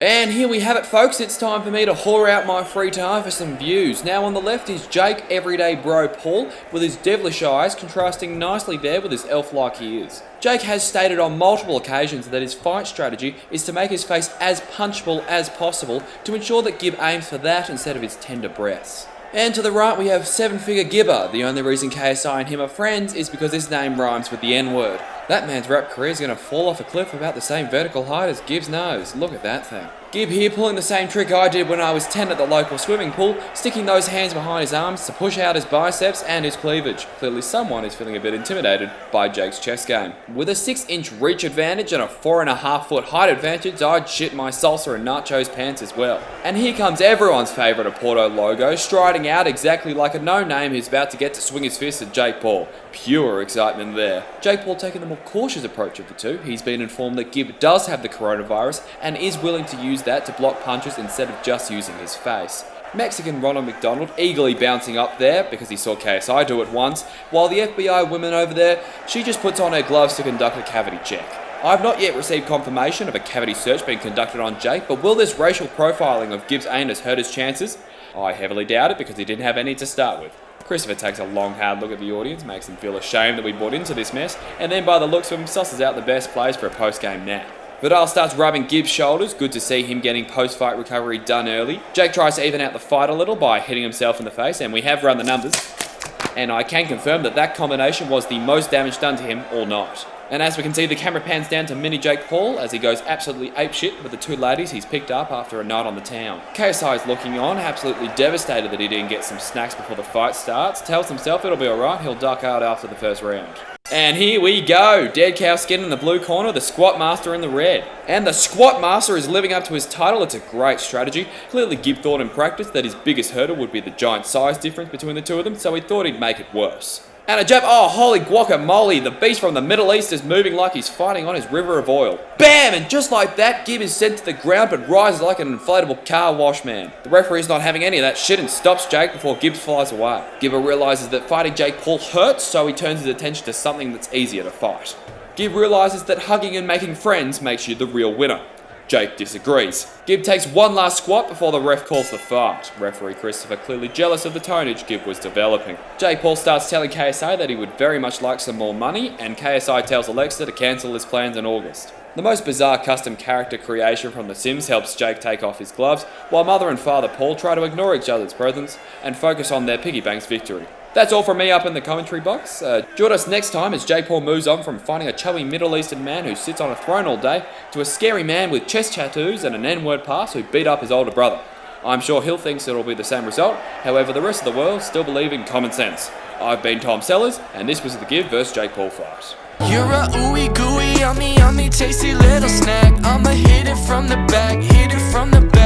And here we have it, folks. It's time for me to whore out my free time for some views. Now on the left is Jake Everyday Bro Paul with his devilish eyes contrasting nicely there with his elf-like ears. Jake has stated on multiple occasions that his fight strategy is to make his face as punchable as possible to ensure that Gib aims for that instead of his tender breasts. And to the right we have 7-Figure Gibber. The only reason KSI and him are friends is because his name rhymes with the N-word. That man's rap career is going to fall off a cliff about the same vertical height as Gib's nose. Look at that thing. Gib here pulling the same trick I did when I was 10 at the local swimming pool, sticking those hands behind his arms to push out his biceps and his cleavage. Clearly someone is feeling a bit intimidated by Jake's chess game. With a 6-inch reach advantage and a 4.5-foot height advantage, I'd shit my salsa and nachos pants as well. And here comes everyone's favourite Porto logo, striding out exactly like a no-name who's about to get to swing his fist at Jake Paul. Pure excitement there. Jake Paul taking the more cautious approach of the two. He's been informed that Gib does have the coronavirus and is willing to use that to block punches instead of just using his face. Mexican Ronald McDonald eagerly bouncing up there because he saw KSI do it once, while the FBI woman over there, she just puts on her gloves to conduct a cavity check. I've not yet received confirmation of a cavity search being conducted on Jake, but will this racial profiling of Gib's anus hurt his chances? I heavily doubt it because he didn't have any to start with. Christopher takes a long hard look at the audience, makes them feel ashamed that we bought into this mess, and then by the looks of him susses out the best plays for a post-game nap. Vidal starts rubbing Gib's shoulders, good to see him getting post-fight recovery done early. Jake tries to even out the fight a little by hitting himself in the face, and we have run the numbers, and I can confirm that that combination was the most damage done to him all night. And as we can see, the camera pans down to mini Jake Paul as he goes absolutely apeshit with the two ladies he's picked up after a night on the town. KSI is looking on, absolutely devastated that he didn't get some snacks before the fight starts, tells himself it'll be alright, he'll duck out after the first round. And here we go, Dead Cow Skin in the blue corner, the Squat Master in the red. And the Squat Master is living up to his title. It's a great strategy. Clearly Gib thought in practice that his biggest hurdle would be the giant size difference between the two of them, so he thought he'd make it worse. And a jab, oh holy guacamole, the beast from the Middle East is moving like he's fighting on his river of oil. Bam! And just like that, Gib is sent to the ground but rises like an inflatable car wash man. The referee's not having any of that shit and stops Jake before Gibbs flies away. Gibber realises that fighting Jake Paul hurts, so he turns his attention to something that's easier to fight. Gib realises that hugging and making friends makes you the real winner. Jake disagrees. Gib takes one last squat before the ref calls the fight. Referee Christopher clearly jealous of the tonnage Gib was developing. Jake Paul starts telling KSI that he would very much like some more money, and KSI tells Alexa to cancel his plans in August. The most bizarre custom character creation from The Sims helps Jake take off his gloves, while Mother and Father Paul try to ignore each other's presence and focus on their piggy bank's victory. That's all from me up in the commentary box. Join us next time as Jake Paul moves on from fighting a chubby Middle Eastern man who sits on a throne all day to a scary man with chest tattoos and an N-word pass who beat up his older brother. I'm sure he'll think it'll be the same result, however the rest of the world still believe in common sense. I've been Tom Sellers, and this was the Gib vs Jake Paul fight. You're a ooey gooey, yummy, yummy, tasty little snack. I'ma hit it from the back, hit it from the back.